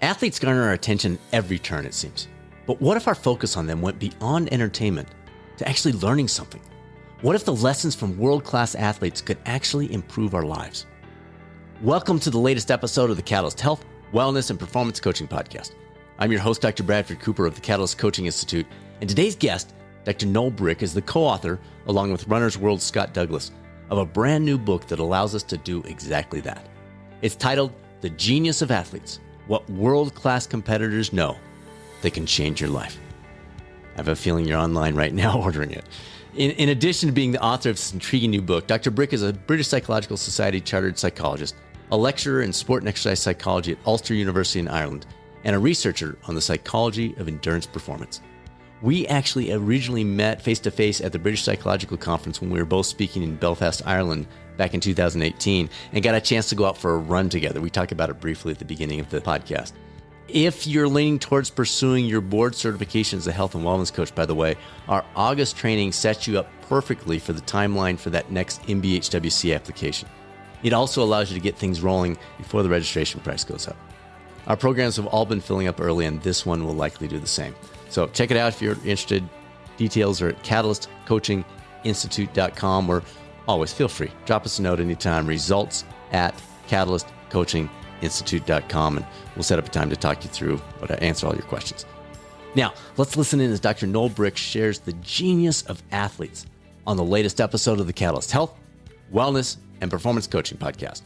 Athletes garner our attention every turn, it seems. But what if our focus on them went beyond entertainment to actually learning something? What if the lessons from world-class athletes could actually improve our lives? Welcome to the latest episode of the Catalyst Health, Wellness, and Performance Coaching Podcast. I'm your host, Dr. Bradford Cooper of the Catalyst Coaching Institute, and today's guest, Dr. Noel Brick, is the co-author, along with Runner's World's Scott Douglas, of a brand new book that allows us to do exactly that. It's titled The Genius of Athletes: What World-Class Competitors Know That Can Change Your Life. I have a feeling you're online right now ordering it. In addition to being the author of this intriguing new book, Dr. Brick is a British Psychological Society chartered psychologist, a lecturer in sport and exercise psychology at Ulster University in Ireland, and a researcher on the psychology of endurance performance. We actually originally met face-to-face at the British Psychological Conference when we were both speaking in Belfast, Ireland, back in 2018, and got a chance to go out for a run together. We talked about it briefly at the beginning of the podcast. If you're leaning towards pursuing your board certification as a health and wellness coach, by the way, our August training sets you up perfectly for the timeline for that next MBHWC application. It also allows you to get things rolling before the registration price goes up. Our programs have all been filling up early, and this one will likely do the same. So check it out if you're interested. Details are at catalystcoachinginstitute.com, or always feel free. Drop us a note anytime. Results@catalystcoachinginstitute.com, and we'll set up a time to talk you through or to answer all your questions. Now, let's listen in as Dr. Noel Brick shares the genius of athletes on the latest episode of the Catalyst Health, Wellness, and Performance Coaching Podcast.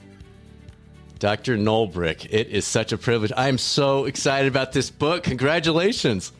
Dr. Noel Brick, it is such a privilege. I am so excited about this book. Congratulations.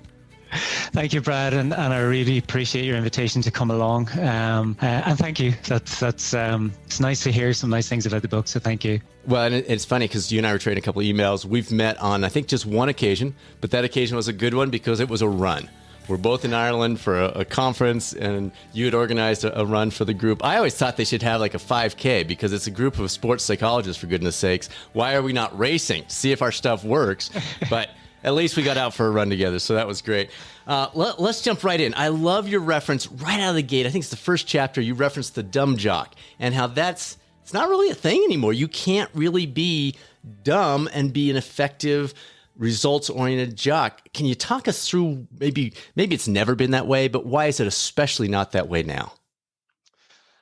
Thank you, Brad, and I really appreciate your invitation to come along. And thank you. That's it's nice to hear some nice things about the book. So thank you. Well, and it's funny because you and I were trading a couple of emails. We've met on, I think, just one occasion, but that occasion was a good one because it was a run. We're both in Ireland for a conference, and you had organized a run for the group. I always thought they should have like a 5K because it's a group of sports psychologists, for goodness sakes. Why are we not racing to see if our stuff works? But at least we got out for a run together, so that was great. Let's jump right in. I love your reference right out of the gate. I think it's the first chapter. You referenced the dumb jock and how it's not really a thing anymore. You can't really be dumb and be an effective, results-oriented jock. Can you talk us through maybe it's never been that way, but why is it especially not that way now?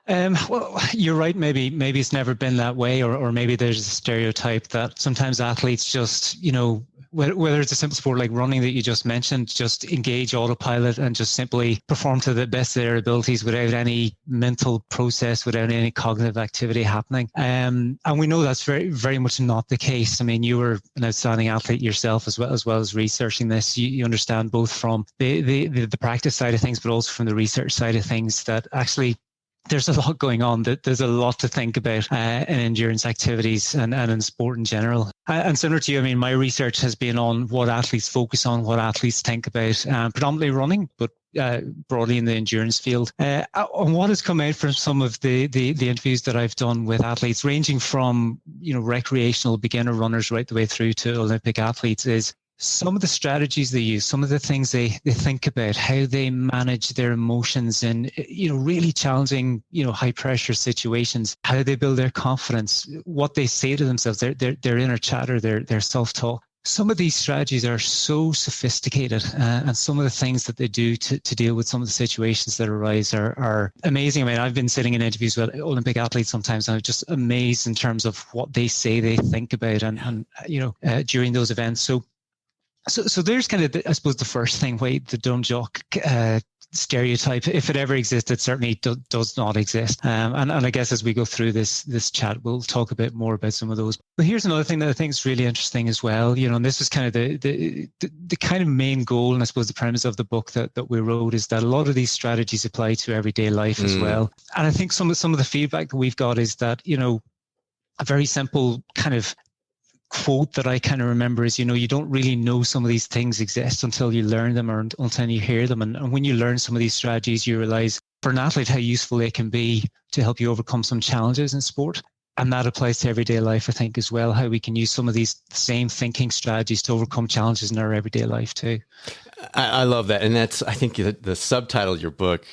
Well, you're right. Maybe it's never been that way, or maybe there's a stereotype that sometimes athletes just, whether it's a simple sport like running that you just mentioned, just engage autopilot and just simply perform to the best of their abilities without any mental process, without any cognitive activity happening. And we know that's very, very much not the case. I mean, you were an outstanding athlete yourself as well as researching this. You understand both from the practice side of things, but also from the research side of things that actually there's a lot going on. There's a lot to think about in endurance activities and in sport in general. And similar to you, I mean, my research has been on what athletes focus on, what athletes think about, predominantly running, but broadly in the endurance field. On what has come out from some of the interviews that I've done with athletes, ranging from recreational beginner runners right the way through to Olympic athletes, is some of the strategies they use, some of the things they think about, how they manage their emotions in, really challenging, high pressure situations, how they build their confidence, what they say to themselves, their inner chatter, their self-talk. Some of these strategies are so sophisticated, and some of the things that they do to deal with some of the situations that arise are amazing. I mean, I've been sitting in interviews with Olympic athletes sometimes, and I'm just amazed in terms of what they say they think about and during those events. So there's kind of, I suppose, the first thing, the dumb jock stereotype. If it ever existed, certainly does not exist. And I guess as we go through this chat, we'll talk a bit more about some of those. But here's another thing that I think is really interesting as well. And this is kind of the kind of main goal, and I suppose the premise of the book that we wrote, is that a lot of these strategies apply to everyday life as well. And I think some of the feedback that we've got is that, a very simple kind of quote that I kind of remember is, you don't really know some of these things exist until you learn them or until you hear them. And when you learn some of these strategies, you realize for an athlete how useful they can be to help you overcome some challenges in sport. And that applies to everyday life, I think, as well, how we can use some of these same thinking strategies to overcome challenges in our everyday life too. I love that. And that's, I think, the subtitle of your book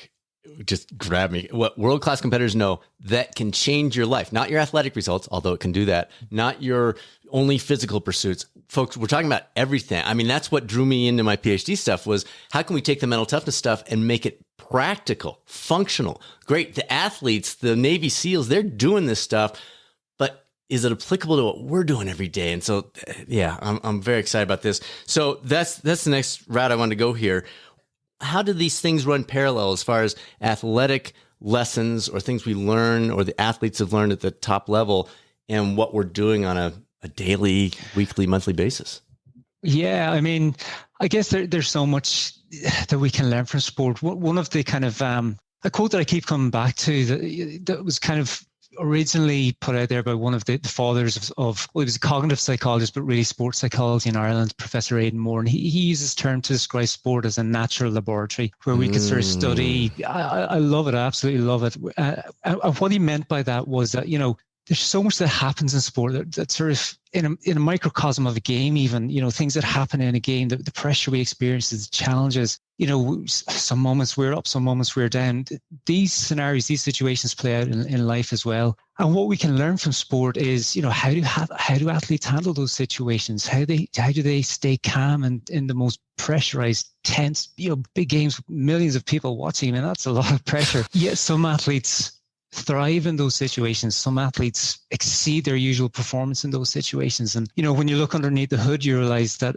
just grabbed me. What world-class competitors know that can change your life, not your athletic results, although it can do that, not your only physical pursuits, folks, we're talking about everything. I mean, that's what drew me into my PhD stuff was how can we take the mental toughness stuff and make it practical, functional? Great. The athletes, the Navy SEALs, they're doing this stuff, but is it applicable to what we're doing every day? And so, yeah, I'm very excited about this. So that's the next route I want to go here. How do these things run parallel as far as athletic lessons or things we learn or the athletes have learned at the top level and what we're doing on a daily, weekly, monthly basis? Yeah, I mean, I guess there's so much that we can learn from sport. One of the kind of a quote that I keep coming back to that was kind of originally put out there by one of the fathers of well, he was a cognitive psychologist, but really sports psychology in Ireland, Professor Aidan Moore. And he uses the term to describe sport as a natural laboratory where we could sort of study. I love it. I absolutely love it. And what he meant by that was that, there's so much that happens in sport that sort of in a microcosm of a game, even, things that happen in a game, the pressure we experience, the challenges, some moments we're up, some moments we're down. These scenarios, these situations play out in life as well. And what we can learn from sport is, how do athletes handle those situations? How do they stay calm and in the most pressurized, tense, big games with millions of people watching? I mean, that's a lot of pressure. Yet some athletes thrive in those situations. Some athletes exceed their usual performance in those situations. And, when you look underneath the hood, you realize that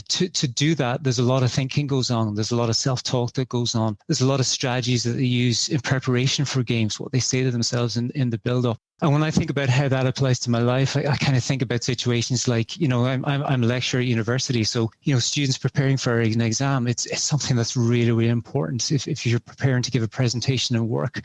to do that, there's a lot of thinking goes on. There's a lot of self-talk that goes on. There's a lot of strategies that they use in preparation for games, what they say to themselves in the build-up. And when I think about how that applies to my life, I kind of think about situations like, I'm a lecturer at university. So, students preparing for an exam, it's something that's really, really important. If you're preparing to give a presentation and work,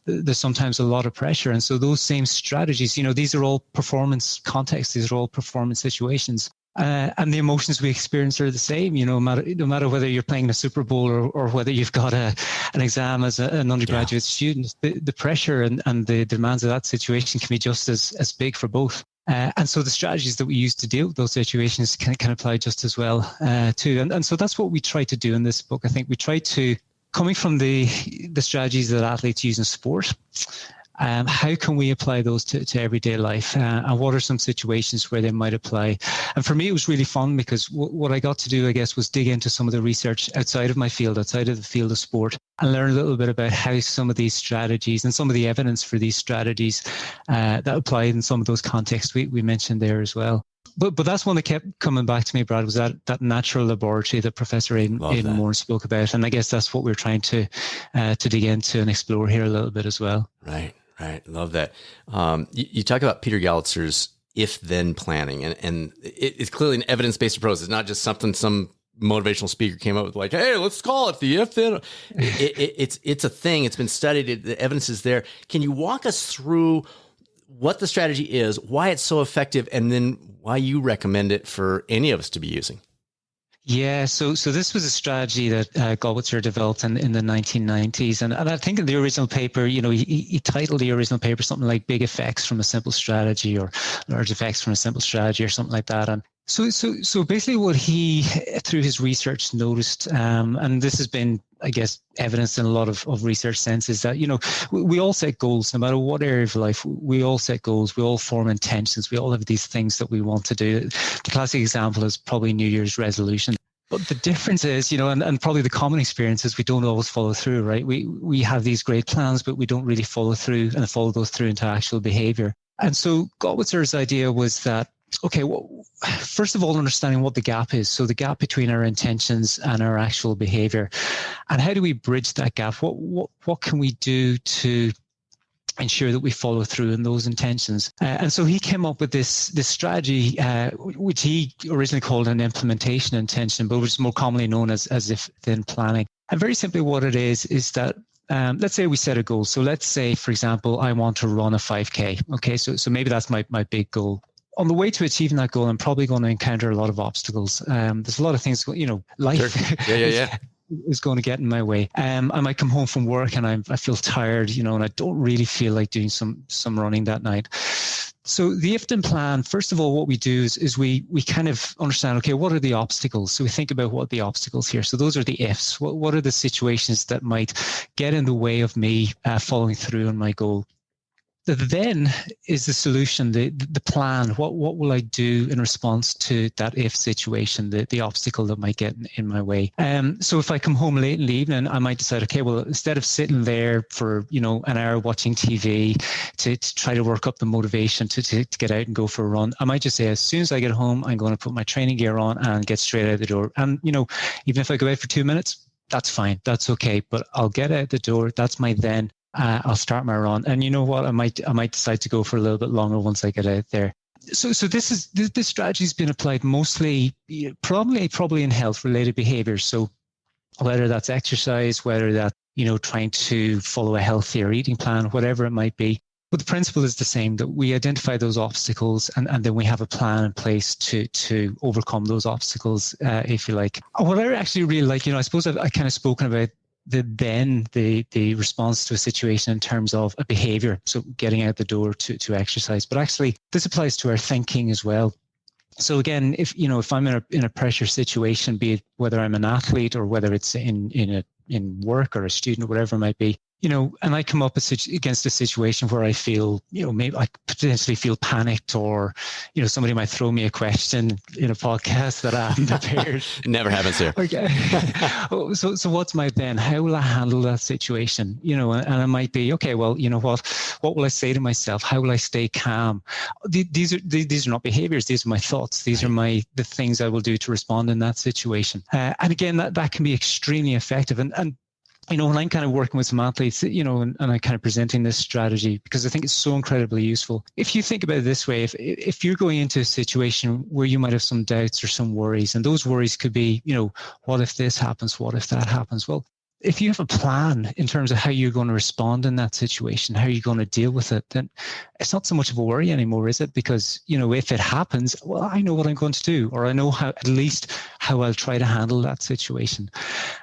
there's sometimes a lot of pressure. And so those same strategies, these are all performance contexts. These are all performance situations. And the emotions we experience are the same, no matter whether you're playing a Super Bowl or whether you've got an exam as an undergraduate student. The pressure and the demands of that situation can be just as big for both. And so the strategies that we use to deal with those situations can apply just as well too. And so that's what we try to do in this book. I think we try to, coming from the strategies that athletes use in sport, how can we apply those to everyday life? And what are some situations where they might apply? And for me, it was really fun because what I got to do, I guess, was dig into some of the research outside of my field, outside of the field of sport, and learn a little bit about how some of these strategies and some of the evidence for these strategies that apply in some of those contexts we mentioned there as well. But that's one that kept coming back to me, Brad, was that natural laboratory that Professor Aidan Moore spoke about. And I guess that's what we're trying to dig into and explore here a little bit as well. Right. Love that. You talk about Peter Galitzer's if-then planning, and it's clearly an evidence-based approach. It's not just something some motivational speaker came up with, like, hey, let's call it the if-then. It's a thing. It's been studied. The evidence is there. Can you walk us through what the strategy is, why it's so effective, and then why you recommend it for any of us to be using? Yeah, so this was a strategy that Gallwitzer developed in the 1990s. And I think in the original paper, he titled the original paper something like Big Effects from a Simple Strategy or Large Effects from a Simple Strategy or something like that. And so basically what he, through his research, noticed, and this has been, I guess, evidenced in a lot of research sense, is that, we all set goals, no matter what area of life. We all set goals. We all form intentions. We all have these things that we want to do. The classic example is probably New Year's resolution. But the difference is, and probably the common experience is we don't always follow through, right? We have these great plans, but we don't really follow through those through into actual behavior. And so Gottwitzer's idea was that, okay, well, first of all, understanding what the gap is. So the gap between our intentions and our actual behavior, and how do we bridge that gap? What can we do to ensure that we follow through in those intentions? And so he came up with this strategy, which he originally called an implementation intention, but which is more commonly known as if-then planning. And very simply what it is that let's say we set a goal. So let's say, for example, I want to run a 5K. Okay, so maybe that's my big goal. On the way to achieving that goal, I'm probably going to encounter a lot of obstacles. There's a lot of things, life Sure. is going to get in my way. I might come home from work and I feel tired, and I don't really feel like doing some running that night. So the if-then plan, first of all, what we do is we kind of understand, okay, what are the obstacles? So we think about what are the obstacles here. So those are the ifs. What are the situations that might get in the way of me following through on my goal? The then is the solution, the plan. What will I do in response to that if situation, the obstacle that might get in my way? So if I come home late in the evening, I might decide, okay, well, instead of sitting there for, an hour watching TV to try to work up the motivation to get out and go for a run, I might just say, as soon as I get home, I'm going to put my training gear on and get straight out the door. And, even if I go out for 2 minutes, that's fine. That's okay. But I'll get out the door. That's my then. I'll start my run, and you know what? I might decide to go for a little bit longer once I get out there. So this strategy has been applied mostly, probably in health-related behaviors. So whether that's exercise, whether that trying to follow a healthier eating plan, whatever it might be. But the principle is the same, that we identify those obstacles and then we have a plan in place to overcome those obstacles, if you like. What I actually really like, I suppose I kind of spoken about the response to a situation in terms of a behavior, so getting out the door to exercise. But actually, this applies to our thinking as well. So again, if I'm in a pressure situation, be it whether I'm an athlete or whether it's in work or a student or whatever it might be, and I come up against a situation where I feel, maybe I potentially feel panicked, or, somebody might throw me a question in a podcast that I haven't prepared. Never happens here. Okay. So what's my then? How will I handle that situation? And I might be, okay, well, what will I say to myself? How will I stay calm? These are not behaviors. These are my thoughts. These are the things I will do to respond in that situation. And again, that can be extremely effective. And when I'm kind of working with some athletes, and I'm kind of presenting this strategy because I think it's so incredibly useful. If you think about it this way, if you're going into a situation where you might have some doubts or some worries, and those worries could be, what if this happens? What if that happens? Well, if you have a plan in terms of how you're going to respond in that situation, how you're going to deal with it, then it's not so much of a worry anymore, is it? Because, if it happens, well, I know what I'm going to do, or I know at least how I'll try to handle that situation.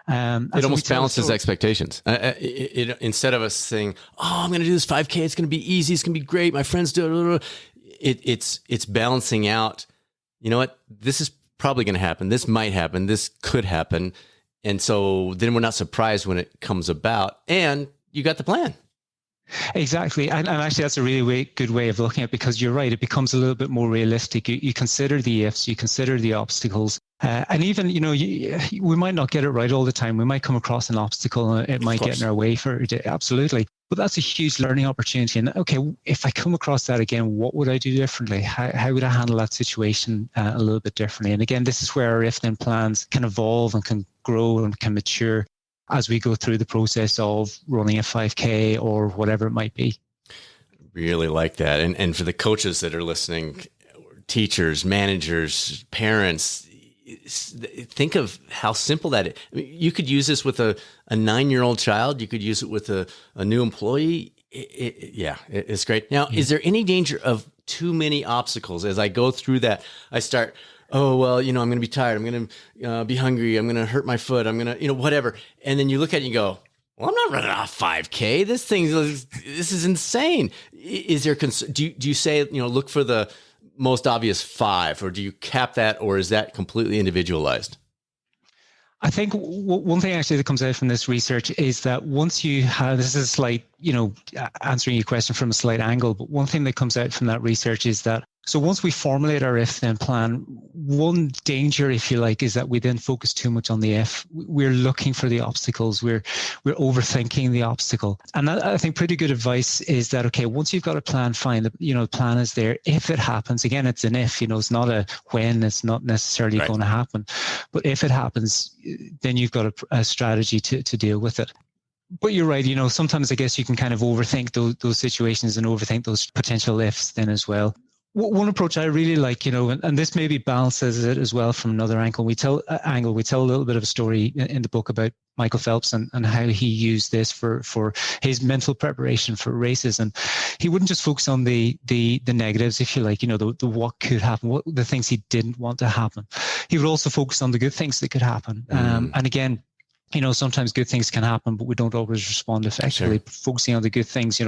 It almost balances expectations. Instead of us saying, I'm going to do this 5K, it's going to be easy, it's going to be great, my friends do it. It's balancing out, you know what, this is probably going to happen, this might happen, this could happen. And so then we're not surprised when it comes about, and you got the plan. Exactly. And actually, that's a really good way of looking at it, because you're right. It becomes a little bit more realistic. You consider the ifs, you consider the obstacles. And even, we might not get it right all the time. We might come across an obstacle and it might get in our way for a day. Absolutely. But that's a huge learning opportunity. And okay, if I come across that again, what would I do differently? How would I handle that situation a little bit differently? And again, this is where our if-then plans can evolve and can grow and can mature as we go through the process of running a 5K or whatever it might be. Really like that. And for the coaches that are listening, teachers, managers, parents, think of how simple that is. I mean, you could use this with a 9-year-old child. You could use it with a new employee. It's great. Now, is there any danger of too many obstacles? As I go through that, I start, I'm going to be tired. I'm going to be hungry. I'm going to hurt my foot. I'm going to, whatever. And then you look at it and you go, well, I'm not running a 5K. This is insane. Is there, do you say, look for the most obvious 5, or do you cap that, or is that completely individualized? I think one thing actually that comes out from this research is that once you have, this is a slight, answering your question from a slight angle, but one thing that comes out from that research is that, so once we formulate our if-then plan, one danger, if you like, is that we then focus too much on the if. We're looking for the obstacles. We're overthinking the obstacle. And that, I think pretty good advice is that, okay, once you've got a plan, fine, the plan is there. If it happens, again, it's an if, it's not a when, it's not necessarily going to happen. But if it happens, then you've got a strategy to deal with it. But you're right, sometimes I guess you can kind of overthink those situations and overthink those potential ifs then as well. One approach I really like, and this maybe balances it as well from another angle. We tell a little bit of a story in the book about Michael Phelps and how he used this for his mental preparation for races. And he wouldn't just focus on the negatives, if you like, the what could happen, the things he didn't want to happen. He would also focus on the good things that could happen. And again, sometimes good things can happen, but we don't always respond effectively. Sure. Focusing on the good things,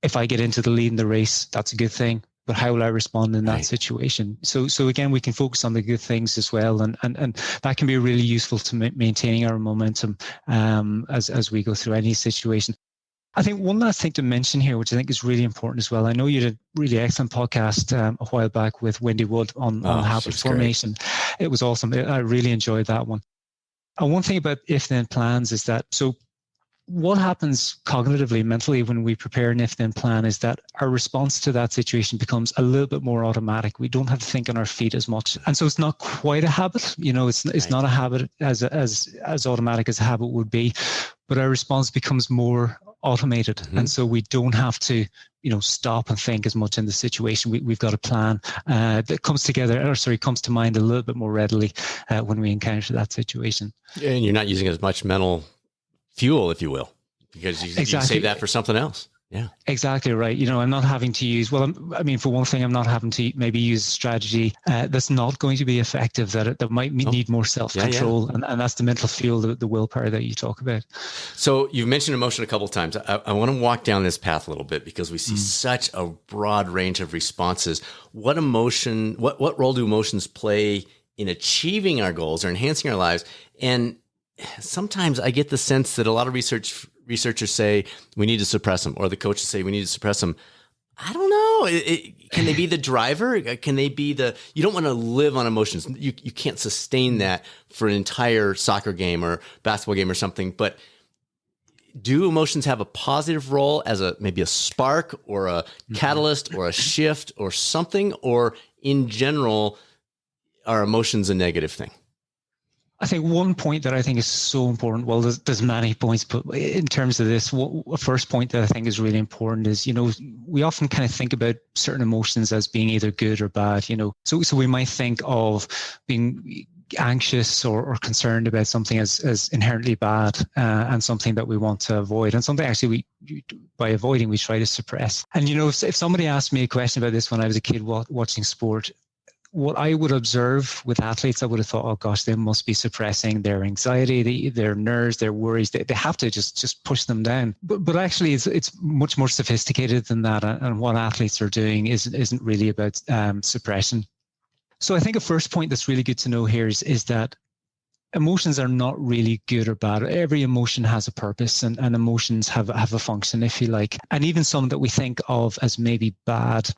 if I get into the lead in the race, that's a good thing. But how will I respond in that situation? So again, we can focus on the good things as well, and that can be really useful to maintaining our momentum as we go through any situation. I think one last thing to mention here, which I think is really important as well. I know you did a really excellent podcast a while back with Wendy Wood on habit formation. Great. It was awesome. I really enjoyed that one. And one thing about if-then plans is that, so what happens cognitively, mentally, when we prepare an if-then plan is that our response to that situation becomes a little bit more automatic. We don't have to think on our feet as much. And so it's not quite a habit. It's not a habit as automatic as a habit would be, but our response becomes more automated. Mm-hmm. And so we don't have to, stop and think as much in the situation. We've got a plan that comes to mind a little bit more readily when we encounter that situation. And you're not using as much mental fuel, if you will, because you save that for something else. Yeah, exactly right. I'm not having to use, for one thing, I'm not having to maybe use a strategy that's not going to be effective, that might need more self-control. Yeah. And that's the mental fuel, the willpower that you talk about. So you've mentioned emotion a couple of times. I want to walk down this path a little bit because we see such a broad range of responses. What role do emotions play in achieving our goals or enhancing our lives? And sometimes I get the sense that a lot of researchers say we need to suppress them, or the coaches say we need to suppress them. I don't know. Can they be the driver? Can they be you don't want to live on emotions. You can't sustain that for an entire soccer game or basketball game or something. But do emotions have a positive role as maybe a spark or a catalyst or a shift or something? Or in general, are emotions a negative thing? I think one point that I think is so important, well, there's many points, but in terms of this, a first point that I think is really important is, we often kind of think about certain emotions as being either good or bad, So we might think of being anxious or concerned about something as inherently bad and something that we want to avoid, and something actually by avoiding we try to suppress. And, if somebody asked me a question about this when I was a kid watching sport, what I would observe with athletes, I would have thought, oh gosh, they must be suppressing their anxiety, their nerves, their worries. They have to just push them down. But actually, it's much more sophisticated than that. And what athletes are doing isn't really about suppression. So I think a first point that's really good to know here is that emotions are not really good or bad. Every emotion has a purpose, and emotions have a function, if you like. And even some that we think of as maybe bad.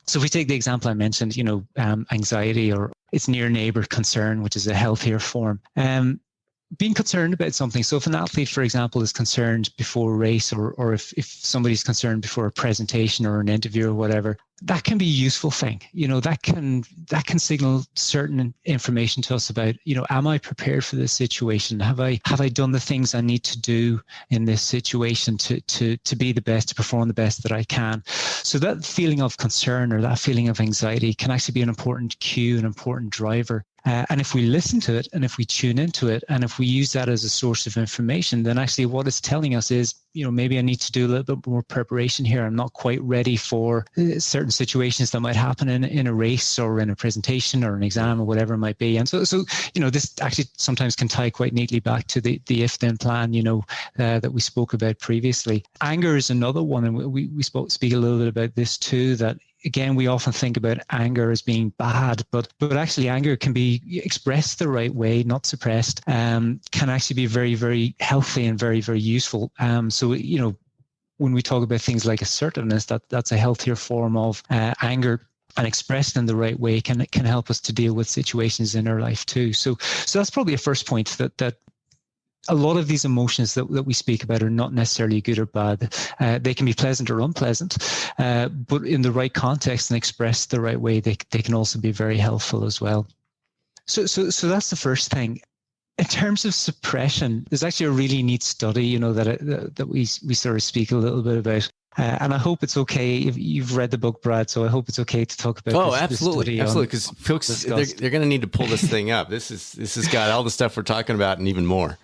So if we take the example I mentioned, anxiety or its near neighbor concern, which is a healthier form, being concerned about something. So if an athlete, for example, is concerned before a race, or if somebody's concerned before a presentation or an interview or whatever, that can be a useful thing. That can signal certain information to us about, am I prepared for this situation? Have I done the things I need to do in this situation to be the best, to perform the best that I can? So that feeling of concern or that feeling of anxiety can actually be an important cue, an important driver. And if we listen to it, and if we tune into it, and if we use that as a source of information, then actually what it's telling us is, maybe I need to do a little bit more preparation here. I'm not quite ready for certain situations that might happen in a race or in a presentation or an exam or whatever it might be. And so this actually sometimes can tie quite neatly back to the if-then plan, that we spoke about previously. Anger is another one, and we speak a little bit about this too, that again, we often think about anger as being bad, but actually anger can be expressed the right way, not suppressed, can actually be very, very healthy and very, very useful. So, when we talk about things like assertiveness, that's a healthier form of anger, and expressed in the right way can help us to deal with situations in our life too. So that's probably a first point, that a lot of these emotions that we speak about are not necessarily good or bad. They can be pleasant or unpleasant, but in the right context and expressed the right way, they can also be very helpful as well. So that's the first thing. In terms of suppression, there's actually a really neat study, that we sort of speak a little bit about. And I hope it's okay if you've read the book, Brad. So I hope it's okay to talk about. Oh, absolutely, absolutely. Because folks, they're going to need to pull this thing up. This has got all the stuff we're talking about and even more.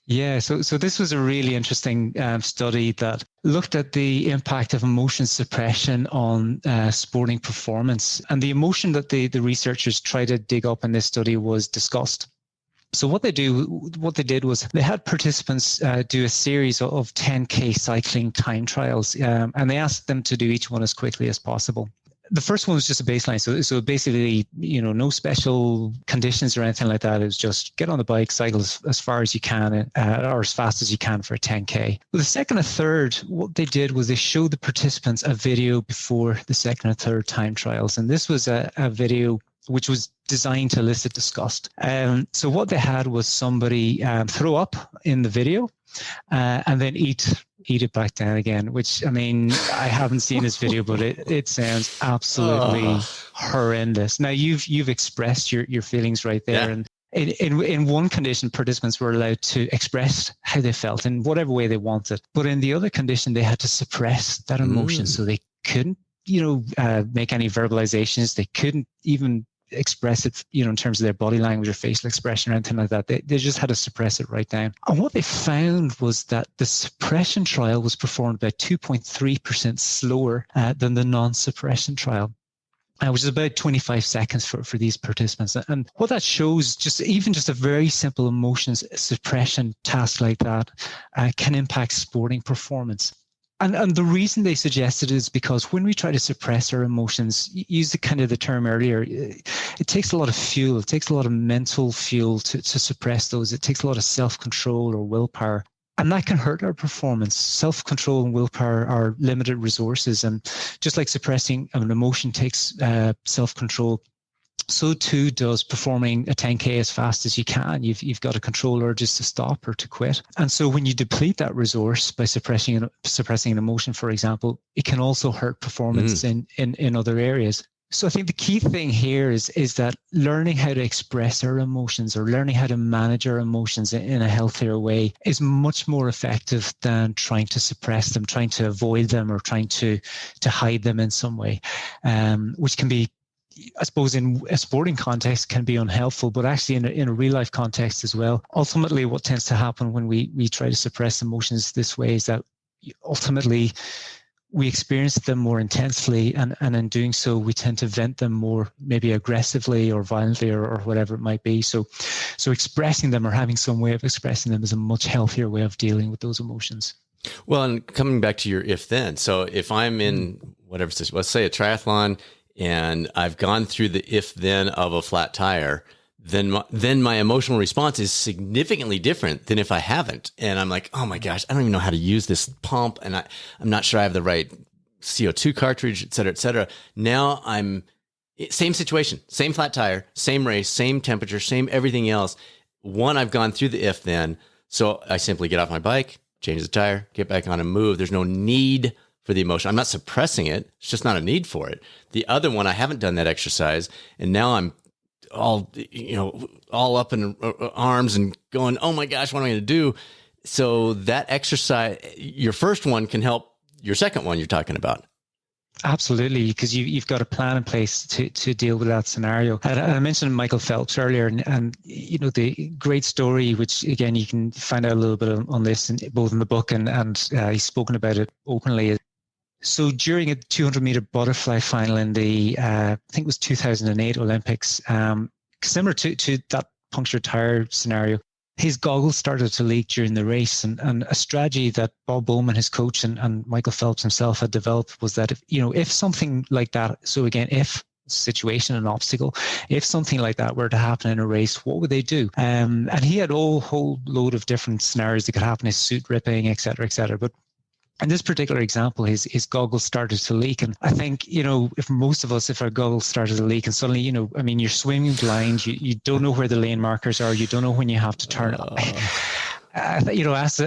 Yeah, so this was a really interesting study that looked at the impact of emotion suppression on sporting performance. And the emotion that the researchers tried to dig up in this study was disgust. So what they did was they had participants do a series of 10K cycling time trials, and they asked them to do each one as quickly as possible. The first one was just a baseline. So basically, no special conditions or anything like that. It was just get on the bike, cycle as far as you can, or as fast as you can for a 10K. But the second and third, what they did was they showed the participants a video before the second and third time trials. And this was a video which was designed to elicit disgust. So what they had was somebody throw up in the video and then eat it back down again, which, I mean, I haven't seen this video, but it sounds absolutely horrendous. Now, you've expressed your feelings right there. Yeah. And in one condition, participants were allowed to express how they felt in whatever way they wanted. But in the other condition, they had to suppress that emotion. So they couldn't, make any verbalizations. They couldn't even express it, in terms of their body language or facial expression or anything like that. They just had to suppress it right down. And what they found was that the suppression trial was performed about 2.3% slower than the non-suppression trial. Which is about 25 seconds for these participants. And what that shows, just a very simple emotions suppression task like that can impact sporting performance. And the reason they suggested is because when we try to suppress our emotions, use the term earlier, it takes a lot of fuel. It takes a lot of mental fuel to suppress those. It takes a lot of self-control or willpower. And that can hurt our performance. Self-control and willpower are limited resources. And just like suppressing an emotion takes self-control, so too does performing a 10K as fast as you can. You've got to control urges to stop or to quit. And so when you deplete that resource by suppressing an emotion, for example, it can also hurt performance in other areas. So I think the key thing here is that learning how to express our emotions or learning how to manage our emotions in a healthier way is much more effective than trying to suppress them, trying to avoid them, or trying to hide them in some way, which can be, I suppose, in a sporting context can be unhelpful, but actually in a real life context as well. Ultimately, what tends to happen when we try to suppress emotions this way is that ultimately we experience them more intensely, and in doing so, we tend to vent them more, maybe aggressively or violently or whatever it might be. So expressing them or having some way of expressing them is a much healthier way of dealing with those emotions. Well, and coming back to your if-then. So if I'm in whatever, let's say a triathlon, and I've gone through the if-then of a flat tire, then my emotional response is significantly different than if I haven't. And I'm like, oh my gosh, I don't even know how to use this pump, and I'm not sure I have the right CO2 cartridge, et cetera, et cetera. Now same situation, same flat tire, same race, same temperature, same everything else. One, I've gone through the if-then, so I simply get off my bike, change the tire, get back on and move. There's no need for the emotion. I'm not suppressing it. It's just not a need for it. The other one, I haven't done that exercise, and now I'm all up in arms and going, oh my gosh, what am I going to do? So that exercise, your first one can help your second one you're talking about. Absolutely, because you've got a plan in place to deal with that scenario. And I mentioned Michael Phelps earlier, and the great story, which again you can find out a little bit on this, both in the book and he's spoken about it openly. So during a 200-meter butterfly final in the, I think it was 2008 Olympics, similar to that punctured tire scenario, his goggles started to leak during the race. And a strategy that Bob Bowman, his coach, and Michael Phelps himself had developed was that if something like that, so again, if situation, an obstacle, if something like that were to happen in a race, what would they do? And he had a whole load of different scenarios that could happen, his suit ripping, et cetera, et cetera. But in this particular example, his goggles started to leak. And I think, if most of us, if our goggles started to leak and suddenly, you're swimming blind, you don't know where the lane markers are, you don't know when you have to turn. I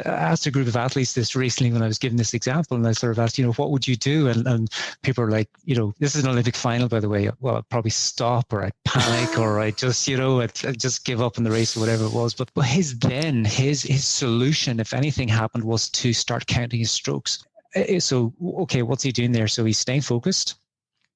asked a group of athletes this recently when I was giving this example, and I sort of asked, what would you do? And people are like, this is an Olympic final, by the way. Well, I'd probably stop, or I'd panic, or I'd just, I'd just give up in the race or whatever it was. But his solution, if anything happened, was to start counting his strokes. So, okay, what's he doing there? So he's staying focused.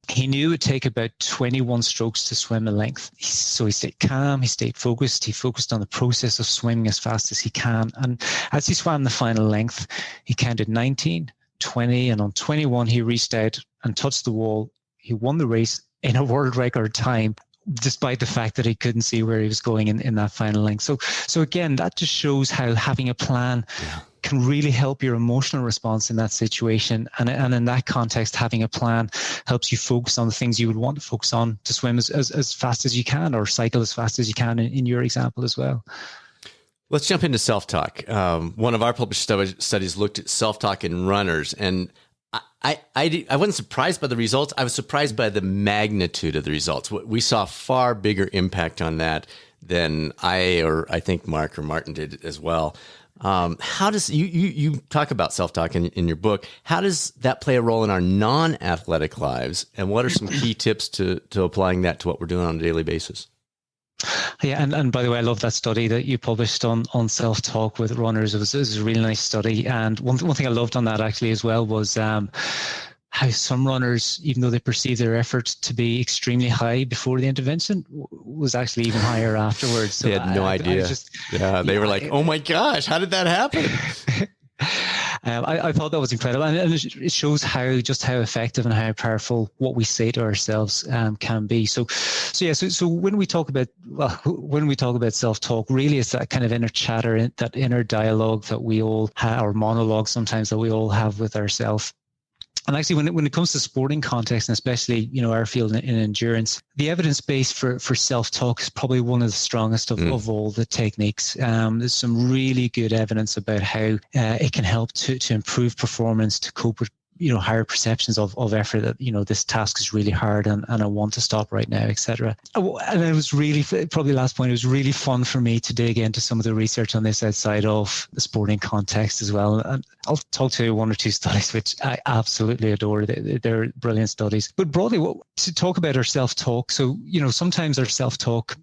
He knew it would take about 21 strokes to swim a length. So he stayed calm, he stayed focused, he focused on the process of swimming as fast as he can. And as he swam the final length, he counted 19, 20, and on 21, he reached out and touched the wall. He won the race in a world record time, despite the fact that he couldn't see where he was going in that final length. So again, that just shows how having a plan can really help your emotional response in that situation. And in that context, having a plan helps you focus on the things you would want to focus on to swim as fast as you can, or cycle as fast as you can in your example as well. Let's jump into self-talk. One of our published studies looked at self-talk in runners, and I wasn't surprised by the results. I was surprised by the magnitude of the results. We saw a far bigger impact on that than I think Mark or Martin did as well. How does you talk about self-talk in your book? How does that play a role in our non-athletic lives? And what are some key tips to applying that to what we're doing on a daily basis? Yeah, and by the way, I love that study that you published on self-talk with runners. It was a really nice study. And one thing I loved on that actually as well was how some runners, even though they perceive their effort to be extremely high before the intervention, was actually even higher afterwards. So they had no idea. They were like, oh my gosh, how did that happen? I thought that was incredible, and it shows how effective and how powerful what we say to ourselves can be. So when we talk about self-talk, really it's that kind of inner chatter, that inner dialogue that we all have, or monologue sometimes that we all have with ourselves. And actually, when it comes to sporting context, and especially, our field in endurance, the evidence base for self-talk is probably one of the strongest of all the techniques. There's some really good evidence about how it can help to improve performance, to cope with higher perceptions of effort, that this task is really hard and I want to stop right now, etc. And it was really, probably last point, it was really fun for me to dig into some of the research on this outside of the sporting context as well. And I'll talk to one or two studies which I absolutely adore. They're brilliant studies. But broadly, to talk about our self-talk, so sometimes our self-talk,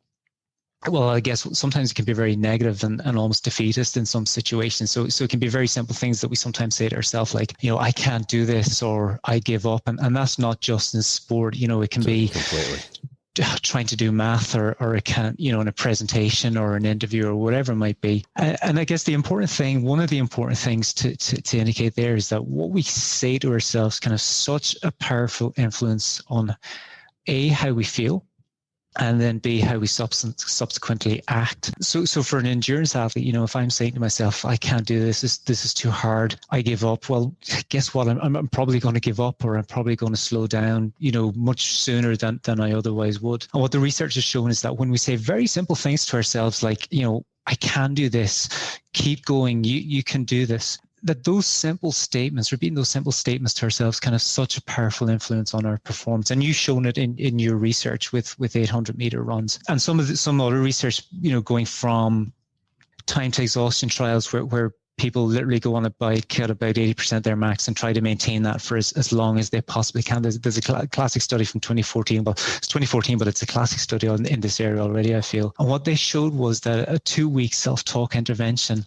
well, I guess sometimes it can be very negative and almost defeatist in some situations. So it can be very simple things that we sometimes say to ourselves, like, I can't do this, or I give up. And that's not just in sport. It can be completely trying to do math, or it can, in a presentation or an interview or whatever it might be. And I guess one of the important things to indicate there is that what we say to ourselves can have such a powerful influence on how we feel, and then B, how we subsequently act. So for an endurance athlete, if I'm saying to myself, I can't do this, this is too hard, I give up, well, guess what? I'm probably going to give up, or I'm probably going to slow down, much sooner than I otherwise would. And what the research has shown is that when we say very simple things to ourselves, like, I can do this, keep going, you can do this, that those simple statements, repeating those simple statements to ourselves, can have such a powerful influence on our performance. And you've shown it in your research with 800-meter runs, and some other research, going from time to exhaustion trials where people literally go on a bike at about 80% of their max and try to maintain that for as long as they possibly can. There's a classic study from 2014. Well, it's 2014, but it's a classic study in this area already, I feel. And what they showed was that a 2-week self-talk intervention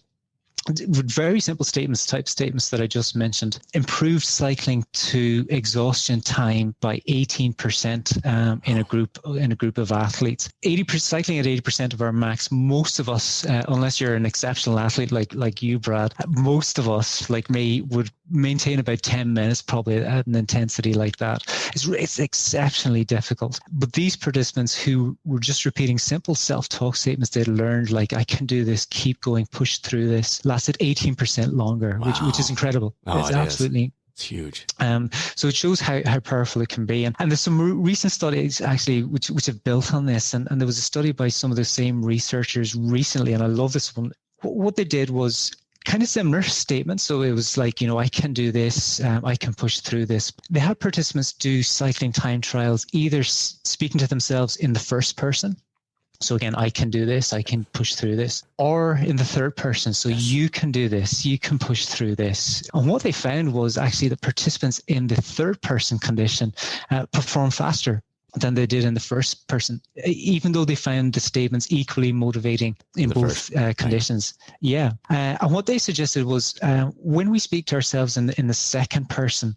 with very simple statements that I just mentioned, improved cycling to exhaustion time by 18% in a group of athletes. Cycling at 80% of our max. Most of us, unless you're an exceptional athlete like you, Brad, most of us, like me, would maintain about 10 minutes probably at an intensity like that. It's exceptionally difficult. But these participants who were just repeating simple self-talk statements they learned, like, I can do this, keep going, push through this, lasted 18% longer, wow. which is incredible. It's huge. So it shows how powerful it can be. And there's some recent studies actually which have built on this. And there was a study by some of the same researchers recently, and I love this one. What they did was kind of similar statements. So it was like, I can do this, I can push through this. They had participants do cycling time trials, either speaking to themselves in the first person. So again, I can do this, I can push through this, or in the third person. So you can do this, you can push through this. And what they found was actually the participants in the third person condition performed faster than they did in the first person, even though they found the statements equally motivating in both conditions. Right. Yeah. And what they suggested was when we speak to ourselves in the second person,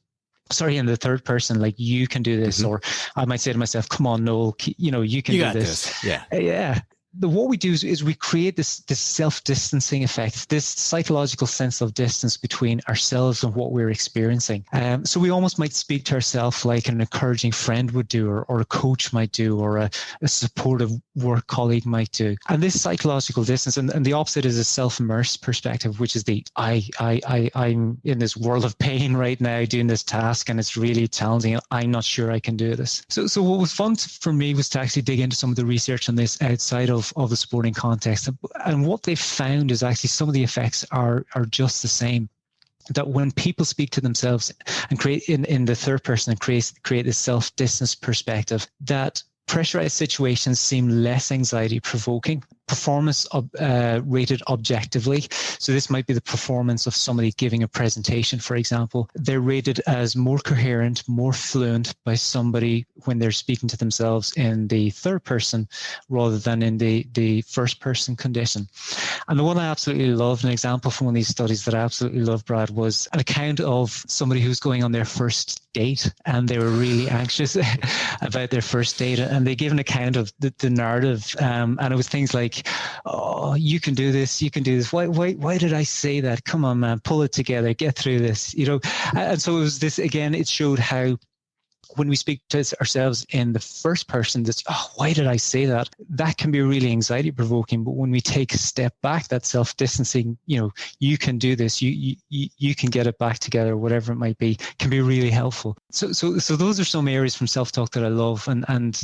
in the third person, like, you can do this, or I might say to myself, come on, Noel, you can do this. Yeah. Yeah. what we do is we create this self-distancing effect, this psychological sense of distance between ourselves and what we're experiencing. So we almost might speak to ourselves like an encouraging friend would do, or a coach might do, or a supportive work colleague might do. And this psychological distance, and the opposite is a self-immersed perspective, which is the I'm in this world of pain right now doing this task, and it's really challenging, and I'm not sure I can do this. So what was fun for me was to actually dig into some of the research on this outside of the sporting context. And what they found is actually some of the effects are just the same. That when people speak to themselves and create in the third person and create this self-distance perspective, that pressurized situations seem less anxiety provoking. Performance rated objectively. So this might be the performance of somebody giving a presentation, for example. They're rated as more coherent, more fluent by somebody when they're speaking to themselves in the third person rather than in the first person condition. And the one I absolutely loved, an example from one of these studies that I absolutely loved, Brad, was an account of somebody who's going on their first date, and they were really anxious about their first date, and they gave an account of the narrative, and it was things like, oh, you can do this. Why did I say that? Come on, man, pull it together, get through this, And so it was this, again, it showed how when we speak to ourselves in the first person, this, oh, why did I say that? That can be really anxiety provoking. But when we take a step back, that self-distancing, you can do this, you can get it back together, whatever it might be, can be really helpful. So those are some areas from self-talk that I love, and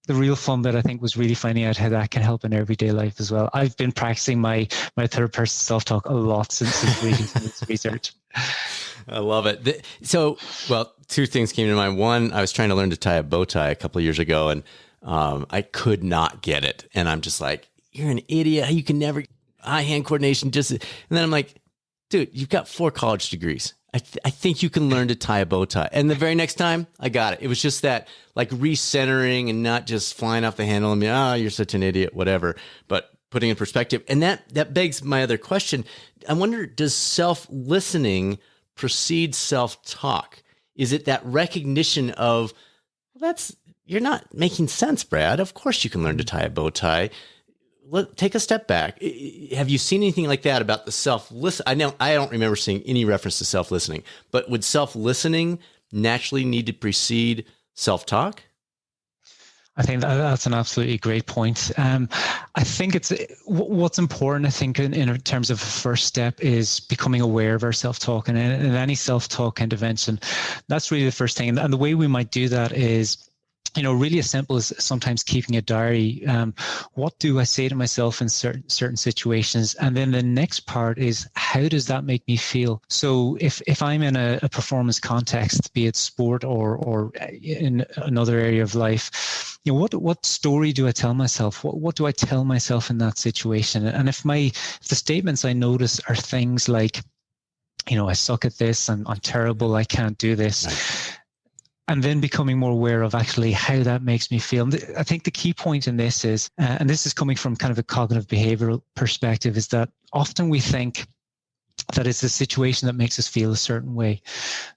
the real fun that I think was really finding out how that can help in everyday life as well. I've been practicing my third person self-talk a lot since reading some of this research. I love it. Two things came to mind. One, I was trying to learn to tie a bow tie a couple of years ago, and I could not get it. And I'm just like, you're an idiot. You can never eye-hand coordination. And then I'm like, dude, you've got 4 college degrees. I think you can learn to tie a bow tie. And the very next time, I got it. It was just that like recentering and not just flying off the handle and you're such an idiot, whatever, but putting in perspective. And that begs my other question. I wonder, does self-listening precede self-talk? Is it that recognition of, you're not making sense, Brad. Of course you can learn to tie a bow tie. Take a step back. Have you seen anything like that about the self-listen? I don't remember seeing any reference to self-listening, but would self-listening naturally need to precede self-talk? I think that's an absolutely great point. I think it's what's important. I think in terms of a first step is becoming aware of our self-talk, and in any self-talk intervention, that's really the first thing. And the way we might do that is, really as simple as sometimes keeping a diary. What do I say to myself in certain situations? And then the next part is, how does that make me feel? So if I'm in a performance context, be it sport or in another area of life, what story do I tell myself? What do I tell myself in that situation? And if the statements I notice are things like, I suck at this, I'm terrible, I can't do this. Right. And then becoming more aware of actually how that makes me feel. And I think the key point in this is, and this is coming from kind of a cognitive behavioral perspective, is that often we think that it's a situation that makes us feel a certain way.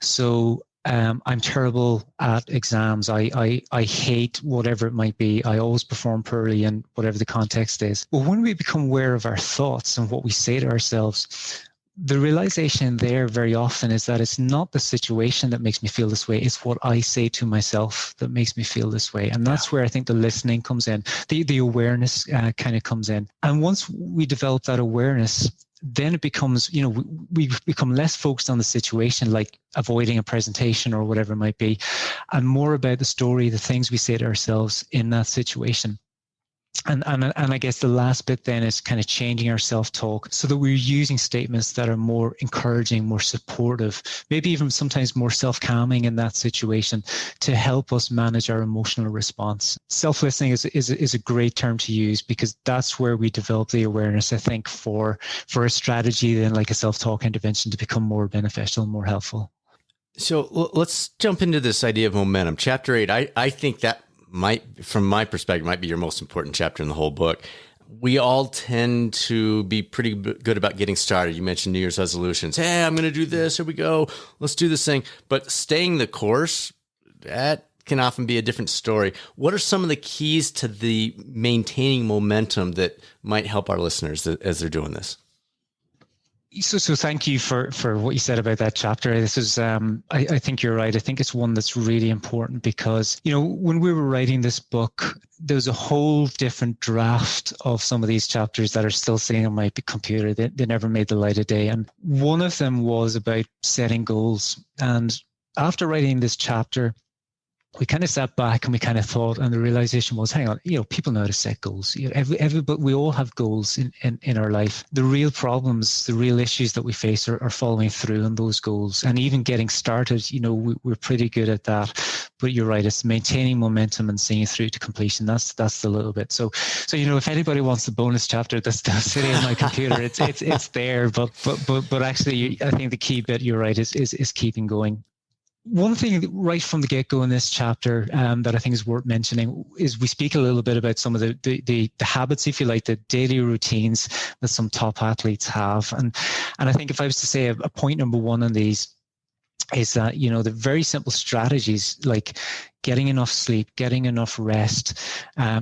So I'm terrible at exams. I hate whatever it might be. I always perform poorly in whatever the context is. But when we become aware of our thoughts and what we say to ourselves, the realization there very often is that it's not the situation that makes me feel this way. It's what I say to myself that makes me feel this way. And that's where I think the listening comes in, the awareness kind of comes in. And once we develop that awareness, then it becomes, we become less focused on the situation, like avoiding a presentation or whatever it might be, and more about the story, the things we say to ourselves in that situation. And I guess the last bit then is kind of changing our self-talk so that we're using statements that are more encouraging, more supportive, maybe even sometimes more self-calming in that situation to help us manage our emotional response. Self-listening is a great term to use because that's where we develop the awareness, I think, for a strategy then like a self-talk intervention to become more beneficial and more helpful. So let's jump into this idea of momentum. Chapter 8, I think that from my perspective, might be your most important chapter in the whole book. We all tend to be pretty good about getting started. You mentioned New Year's resolutions. Hey, I'm going to do this. Here we go. Let's do this thing. But staying the course, that can often be a different story. What are some of the keys to the maintaining momentum that might help our listeners as they're doing this? So thank you for what you said about that chapter. This is, I think you're right. I think it's one that's really important because, when we were writing this book, there's a whole different draft of some of these chapters that are still sitting on my computer. They never made the light of day. And one of them was about setting goals. And after writing this chapter, we kind of sat back and we kind of thought, and the realization was, hang on, people know how to set goals. Everybody, we all have goals in our life. The real problems, the real issues that we face are following through on those goals. And even getting started, we're pretty good at that. But you're right, it's maintaining momentum and seeing it through to completion. That's the little bit. So if anybody wants the bonus chapter that's still sitting on my computer, it's there. But actually, I think the key bit, you're right, is keeping going. One thing right from the get-go in this chapter that I think is worth mentioning is we speak a little bit about some of the habits, if you like, the daily routines that some top athletes have. And I think if I was to say a point number one on these is that, the very simple strategies like getting enough sleep, getting enough rest,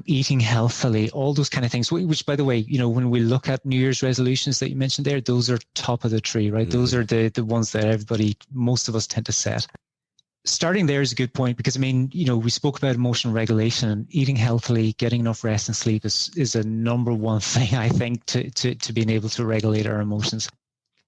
eating healthily, all those kind of things, which, by the way, when we look at New Year's resolutions that you mentioned there, those are top of the tree, right? Mm-hmm. Those are the ones that most of us tend to set. Starting there is a good point because, we spoke about emotional regulation, and eating healthily, getting enough rest and sleep is a number one thing, I think, to being able to regulate our emotions.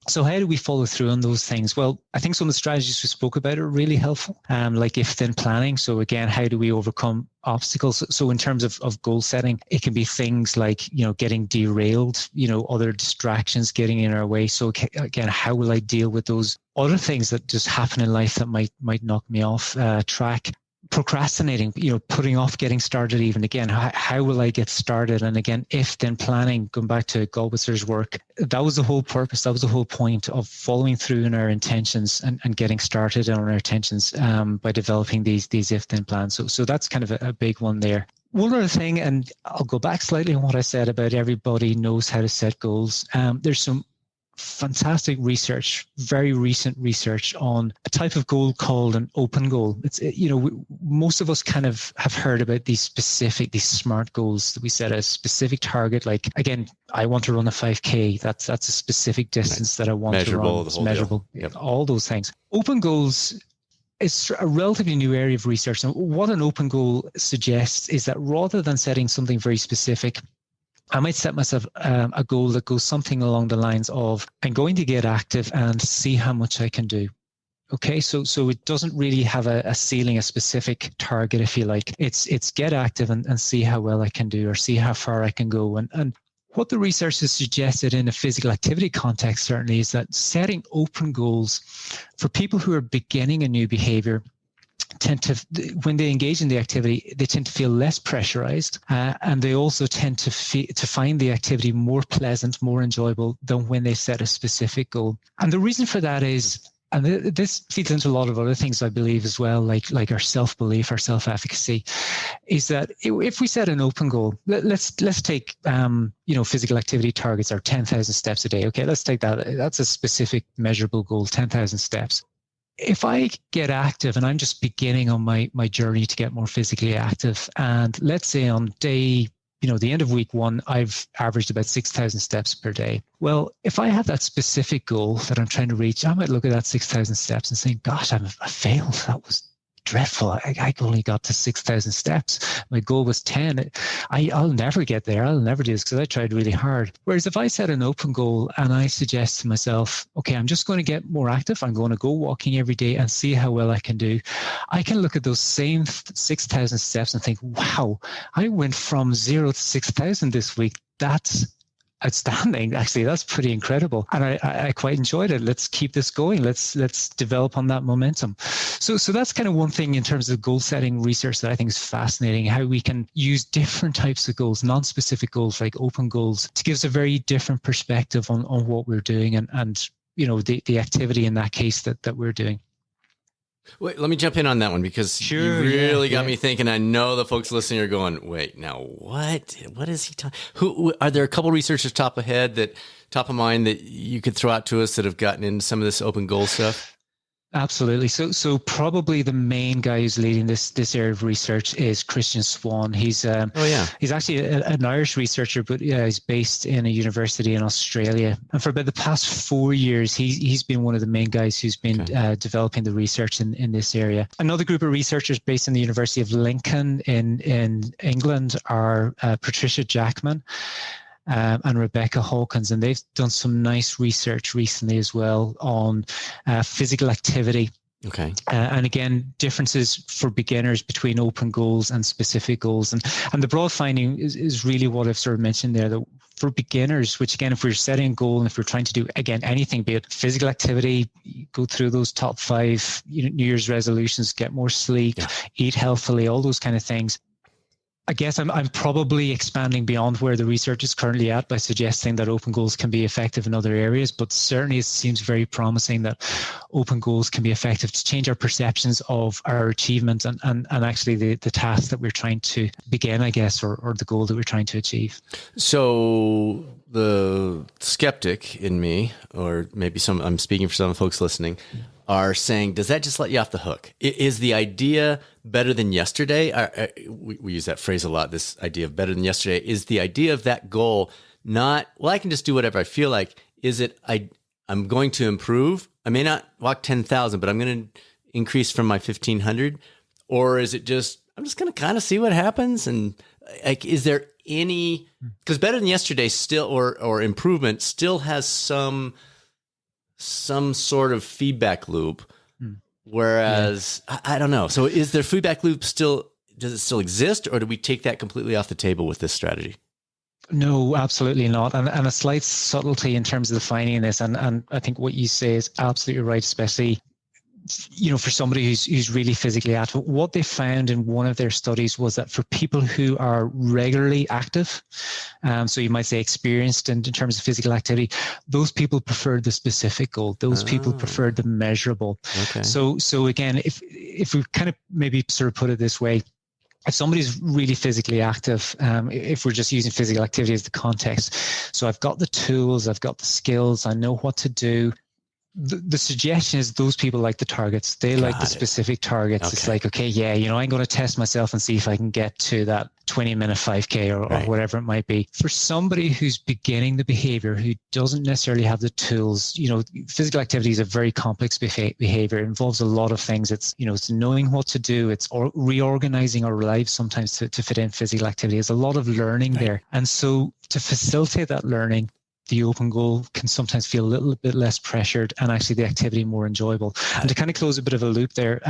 So how do we follow through on those things? Well, I think some of the strategies we spoke about are really helpful, like if-then planning. So again, how do we overcome obstacles? So in terms of goal setting, it can be things like, getting derailed, other distractions getting in our way. So again, how will I deal with those other things that just happen in life that might knock me off track? Procrastinating, putting off getting started even. Again, how will I get started? And again, if-then planning, going back to Goldwasser's work, that was the whole purpose. That was the whole point of following through in our intentions and getting started on our intentions by developing these if-then plans. So that's kind of a big one there. One other thing, and I'll go back slightly on what I said about everybody knows how to set goals. There's some fantastic research, very recent research on a type of goal called an open goal. It's, most of us kind of have heard about these SMART goals that we set a specific target. Like, again, I want to run a 5K. That's a specific distance that I want to run. It's measurable. Yep. All those things. Open goals is a relatively new area of research. And what an open goal suggests is that rather than setting something very specific, I might set myself a goal that goes something along the lines of, I'm going to get active and see how much I can do. Okay, so it doesn't really have a ceiling, a specific target, if you like. It's get active and see how well I can do, or see how far I can go. And what the research has suggested in a physical activity context certainly is that setting open goals for people who are beginning a new behavior tend to, when they engage in the activity, they tend to feel less pressurized, and they also tend to find the activity more pleasant, more enjoyable than when they set a specific goal. And the reason for that is, and this feeds into a lot of other things, I believe, as well, like our self-belief, our self-efficacy, is that if we set an open goal, let's take, physical activity targets are 10,000 steps a day. Okay, let's take that. That's a specific measurable goal, 10,000 steps. If I get active and I'm just beginning on my journey to get more physically active, and let's say on day, the end of week 1, I've averaged about 6,000 steps per day. Well, if I have that specific goal that I'm trying to reach, I might look at that 6,000 steps and think, gosh, I failed. That was dreadful. I only got to 6,000 steps. My goal was 10. I'll never get there. I'll never do this because I tried really hard. Whereas if I set an open goal and I suggest to myself, okay, I'm just going to get more active. I'm going to go walking every day and see how well I can do. I can look at those same 6,000 steps and think, wow, I went from 0 to 6,000 this week. That's outstanding. Actually, that's pretty incredible. And I quite enjoyed it. Let's keep this going. Let's develop on that momentum. So that's kind of one thing in terms of goal setting research that I think is fascinating, how we can use different types of goals, non-specific goals like open goals, to give us a very different perspective on what we're doing and the activity in that case that we're doing. Wait, let me jump in on that one because you really got me thinking. I know the folks listening are going, wait, now what? What is he talking? Who are there? A couple of researchers top of mind that you could throw out to us that have gotten into some of this open goal stuff? Absolutely. So probably the main guy who's leading this area of research is Christian Swan. He's he's actually an Irish researcher, but he's based in a university in Australia. And for about the past 4 years, he's been one of the main guys who's been developing the research in this area. Another group of researchers based in the University of Lincoln in England are Patricia Jackman and Rebecca Hawkins, and they've done some nice research recently as well on physical activity. Okay. And again, differences for beginners between open goals and specific goals. And the broad finding is really what I've sort of mentioned there, that for beginners, which again, if we're setting a goal and if we're trying to do, again, anything, be it physical activity, go through those top 5 New Year's resolutions, get more sleep, eat healthily, all those kind of things. I guess I'm probably expanding beyond where the research is currently at by suggesting that open goals can be effective in other areas, but certainly it seems very promising that open goals can be effective to change our perceptions of our achievement and actually the task that we're trying to begin, I guess, or the goal that we're trying to achieve. So the skeptic in me, or maybe I'm speaking for some folks listening, are saying, does that just let you off the hook? Is the idea better than yesterday? We use that phrase a lot, this idea of better than yesterday. Is the idea of that goal not, well, I can just do whatever I feel like? Is it, I'm going to improve? I may not walk 10,000, but I'm going to increase from my 1,500? Or is it just, I'm just going to kind of see what happens? And like, is there any, because better than yesterday still, or improvement still has some sort of feedback loop, whereas I don't know. So is there feedback loop still, does it still exist, or do we take that completely off the table with this strategy? No, absolutely not. And a slight subtlety in terms of defining this. And I think what you say is absolutely right, especially, for somebody who's really physically active. What they found in one of their studies was that for people who are regularly active, so you might say experienced in terms of physical activity, those people preferred the specific goal. Those people preferred the measurable. Okay. So again, if we kind of maybe sort of put it this way, if somebody's really physically active, if we're just using physical activity as the context, so I've got the tools, I've got the skills, I know what to do. The suggestion is those people like the targets. They like the specific targets. Okay. It's like, okay, I'm going to test myself and see if I can get to that 20-minute 5K or whatever it might be. For somebody who's beginning the behavior, who doesn't necessarily have the tools, physical activity is a very complex behavior. It involves a lot of things. It's, it's knowing what to do. It's reorganizing our lives sometimes to fit in physical activity. There's a lot of learning there. And so to facilitate that learning, the open goal can sometimes feel a little bit less pressured and actually the activity more enjoyable. And to kind of close a bit of a loop there,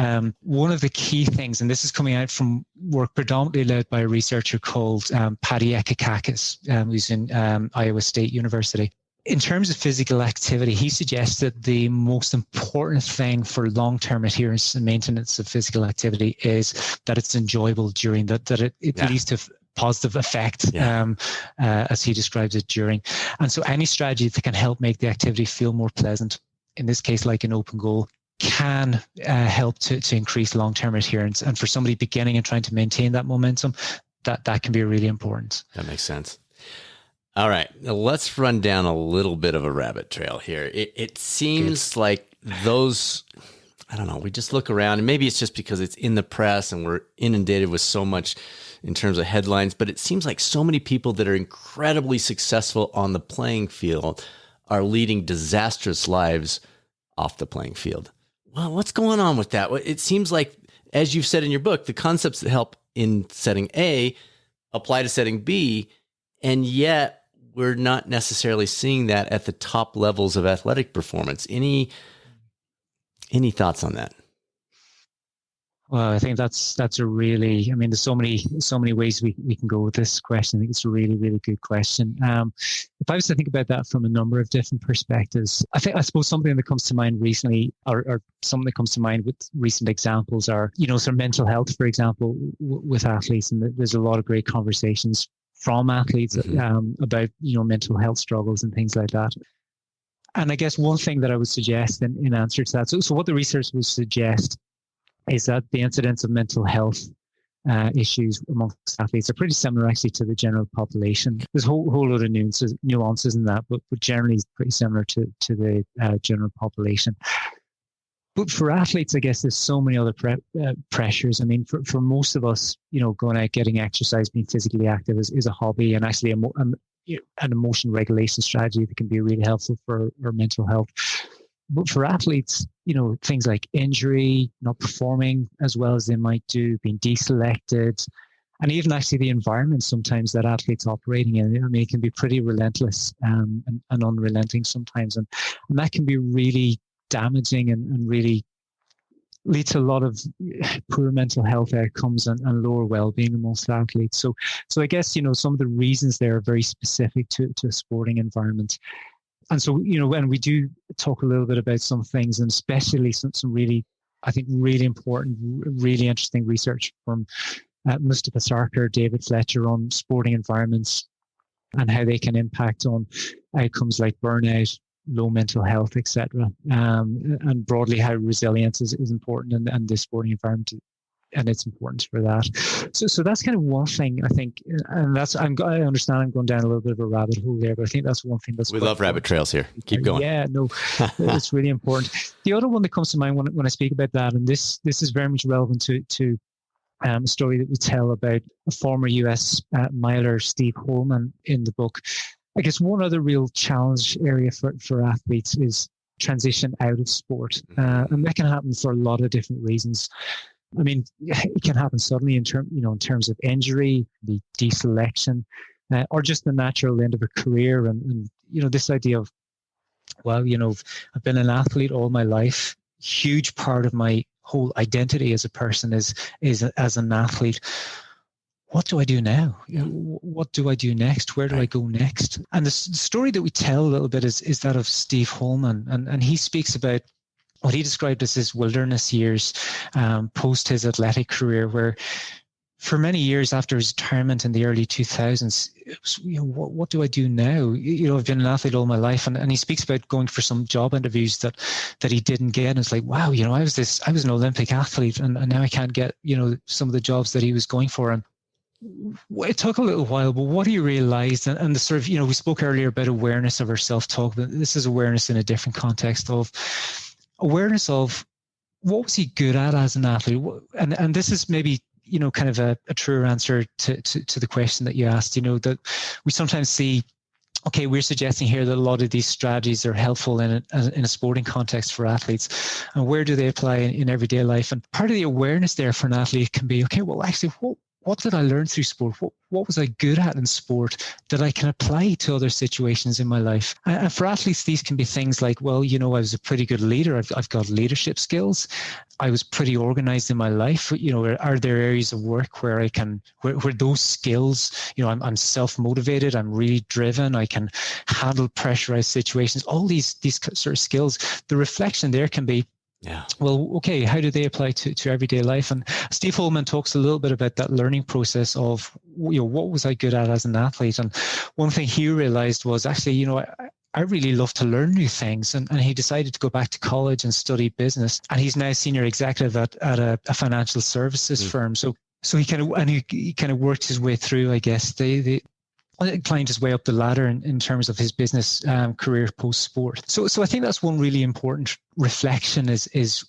one of the key things, and this is coming out from work predominantly led by a researcher called Paddy Ekakakis, who's in Iowa State University. In terms of physical activity, he suggests that the most important thing for long-term adherence and maintenance of physical activity is that it's enjoyable during that it leads to positive effect, as he describes it during. And so any strategy that can help make the activity feel more pleasant, in this case, like an open goal, can help to increase long-term adherence. And for somebody beginning and trying to maintain that momentum, that can be really important. That makes sense. All right, now let's run down a little bit of a rabbit trail here. It seems like those, I don't know, we just look around, and maybe it's just because it's in the press and we're inundated with so much in terms of headlines, but it seems like so many people that are incredibly successful on the playing field are leading disastrous lives off the playing field. Well, what's going on with that? It seems like, as you've said in your book, the concepts that help in setting A apply to setting B, and yet we're not necessarily seeing that at the top levels of athletic performance. Any thoughts on that? Well, I think that's a really, there's so many ways we can go with this question. I think it's a really, really good question. If I was to think about that from a number of different perspectives, I suppose something that comes to mind recently, or something that comes to mind with recent examples are, sort of mental health, for example, with athletes. And there's a lot of great conversations from athletes about, mental health struggles and things like that. And I guess one thing that I would suggest in answer to that, so what the research would suggest is that the incidence of mental health issues amongst athletes are pretty similar actually to the general population. There's a whole lot of nuances in that, but generally it's pretty similar to the general population. But for athletes, I guess there's so many other pressures. I mean, for most of us, going out, getting exercise, being physically active is a hobby, and actually an emotion regulation strategy that can be really helpful for our mental health. But for athletes, things like injury, not performing as well as they might do, being deselected, and even actually the environment sometimes that athletes operating in. I mean, it can be pretty relentless and unrelenting sometimes. And that can be really damaging and really lead to a lot of poor mental health outcomes and lower well-being amongst athletes. So I guess, some of the reasons there are very specific to a sporting environment. And so, when we do talk a little bit about some things, and especially some really, I think, really important, really interesting research from Mustafa Sarkar, David Fletcher on sporting environments and how they can impact on outcomes like burnout, low mental health, etc. And broadly how resilience is important in the sporting environment and its importance for that. So that's kind of one thing, I think, and I understand I'm going down a little bit of a rabbit hole there, but I think that's one thing that's... We love rabbit trails here. Keep going. Yeah, no, it's really important. The other one that comes to mind when I speak about that, and this is very much relevant to a story that we tell about a former US miler, Steve Holman, in the book. I guess one other real challenge area for athletes is transition out of sport. And that can happen for a lot of different reasons. I mean, it can happen suddenly in terms of injury, the deselection, or just the natural end of a career. And this idea of, well, I've been an athlete all my life. Huge part of my whole identity as a person is as an athlete. What do I do now? What do I do next? Where do I go next? And the story that we tell a little bit is that of Steve Holman. And he speaks about what he described as his wilderness years post his athletic career, where for many years after his retirement in the early 2000s, it was, what do I do now? I've been an athlete all my life. And he speaks about going for some job interviews that he didn't get. And it's like, wow, I was an Olympic athlete and now I can't get, some of the jobs that he was going for. And it took a little while, but what he realized, and the sort of, we spoke earlier about awareness of our self-talk, but this is awareness in a different context of awareness of what was he good at as an athlete. And this is maybe, kind of a truer answer to the question that you asked, that we sometimes see, okay, we're suggesting here that a lot of these strategies are helpful in a sporting context for athletes. And where do they apply in everyday life? And part of the awareness there for an athlete can be, okay, well, actually, what did I learn through sport? What was I good at in sport that I can apply to other situations in my life? And for athletes, these can be things like, well, I was a pretty good leader. I've got leadership skills. I was pretty organized in my life. Are there areas of work where where those skills, I'm self-motivated, I'm really driven, I can handle pressurized situations, all these sort of skills. The reflection there can be, yeah. Well, okay, how do they apply to everyday life? And Steve Holman talks a little bit about that learning process of, what was I good at as an athlete? And one thing he realized was actually, I really love to learn new things. And he decided to go back to college and study business. And he's now senior executive at a financial services firm. So he kind of worked his way through, I guess, the climbed his way up the ladder in terms of his business career post-sport. So I think that's one really important reflection is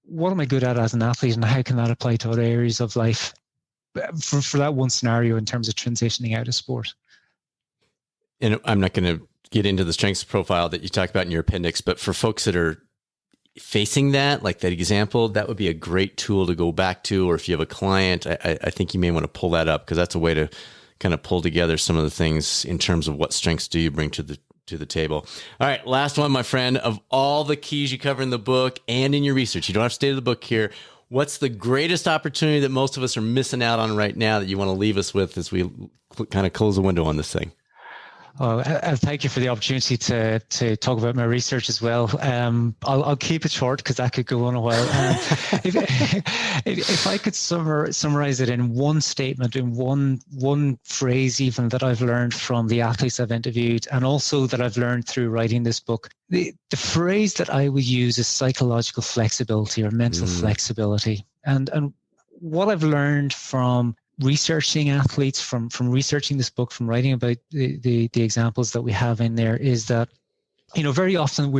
what am I good at as an athlete and how can that apply to other areas of life for that one scenario in terms of transitioning out of sport. And I'm not going to get into the strengths profile that you talked about in your appendix, but for folks that are facing that, like that example, that would be a great tool to go back to. Or if you have a client, I think you may want to pull that up because that's a way to kind of pull together some of the things in terms of what strengths do you bring to the table. All right, last one, my friend. Of all the keys you cover in the book and in your research, you don't have to stay to the book here. What's the greatest opportunity that most of us are missing out on right now that you want to leave us with as we kind of close the window on this thing? Oh, thank you for the opportunity to talk about my research as well. I'll keep it short because that could go on a while. If I could summarize it in one statement, in one phrase even that I've learned from the athletes I've interviewed and also that I've learned through writing this book, the phrase that I would use is psychological flexibility or mental flexibility. And what I've learned from researching athletes, from researching this book, from writing about the examples that we have in there is that, very often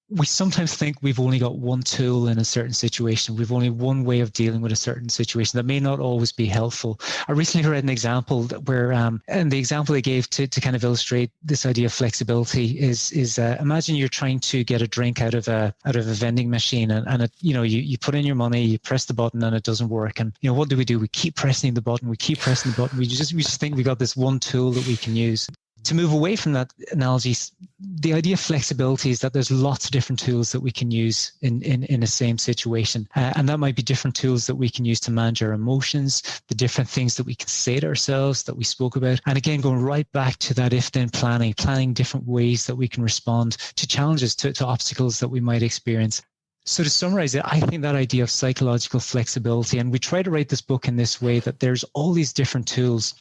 we sometimes think we've only got one tool in a certain situation. We've only one way of dealing with a certain situation that may not always be helpful. I recently read an example where, and the example they gave to kind of illustrate this idea of flexibility is imagine you're trying to get a drink out of a vending machine, and it, you put in your money, you press the button, and it doesn't work. And what do? We keep pressing the button. We keep pressing the button. We just think we got this one tool that we can use. To move away from that analogy, the idea of flexibility is that there's lots of different tools that we can use in the same situation. And that might be different tools that we can use to manage our emotions, the different things that we can say to ourselves that we spoke about. And again, going right back to that if-then planning different ways that we can respond to challenges, to obstacles that we might experience. So to summarize it, I think that idea of psychological flexibility, and we try to write this book in this way, that there's all these different tools.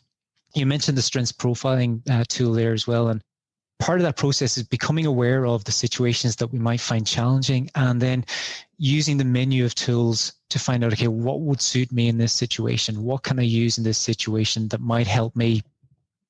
You mentioned the strengths profiling tool there as well. And part of that process is becoming aware of the situations that we might find challenging, and then using the menu of tools to find out, okay, what would suit me in this situation? What can I use in this situation that might help me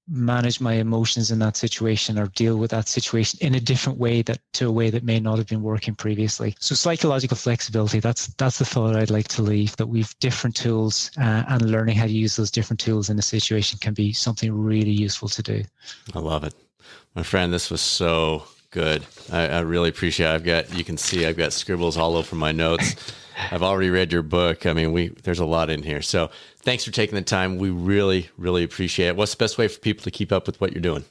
manage my emotions in that situation or deal with that situation in a different way, to a way that may not have been working previously. So psychological flexibility, that's the thought I'd like to leave, that we've different tools, and learning how to use those different tools in a situation can be something really useful to do. I love it. My friend, this was so good. I really appreciate it. You can see I've got scribbles all over my notes. I've already read your book. I mean, there's a lot in here. So thanks for taking the time. We really, really appreciate it. What's the best way for people to keep up with what you're doing?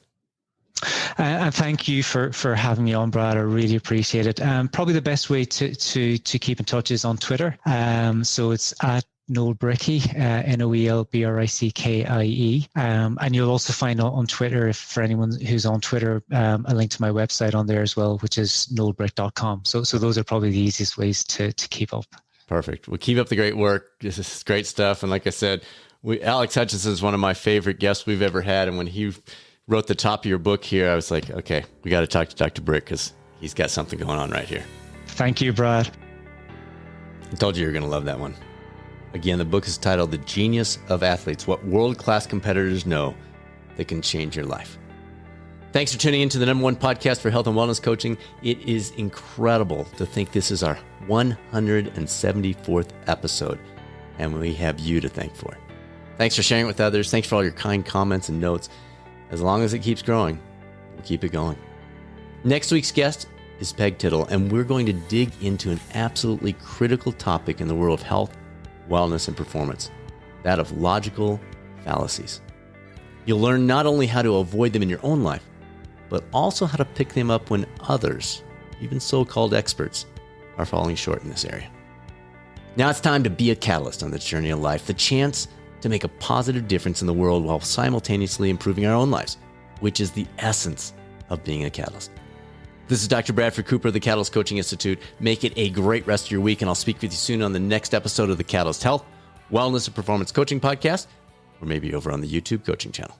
And thank you for having me on, Brad. I really appreciate it. Probably the best way to keep in touch is on Twitter. So it's at Noel Bricky, Noelbrickie. And you'll also find on Twitter, for anyone who's on Twitter, a link to my website on there as well, which is noelbrick.com. So those are probably the easiest ways to keep up. Perfect. Well, keep up the great work. This is great stuff. And like I said, Alex Hutchinson is one of my favorite guests we've ever had. And when he wrote the top of your book here, I was like, okay, we got to talk to Dr. Brick, because he's got something going on right here. Thank you, Brad. I told you you were going to love that one. Again, the book is titled The Genius of Athletes, What World-Class Competitors Know That Can Change Your Life. Thanks for tuning into the #1 podcast for health and wellness coaching. It is incredible to think this is our 174th episode, and we have you to thank for it. Thanks for sharing it with others. Thanks for all your kind comments and notes. As long as it keeps growing, we'll keep it going. Next week's guest is Peg Tittle, and we're going to dig into an absolutely critical topic in the world of health, wellness, and performance, that of logical fallacies. You'll learn not only how to avoid them in your own life, but also how to pick them up when others, even so-called experts, are falling short in this area. Now it's time to be a catalyst on this journey of life, the chance to make a positive difference in the world while simultaneously improving our own lives, which is the essence of being a catalyst. This is Dr. Bradford Cooper of the Catalyst Coaching Institute. Make it a great rest of your week, and I'll speak with you soon on the next episode of the Catalyst Health, Wellness, and Performance Coaching Podcast, or maybe over on the YouTube coaching channel.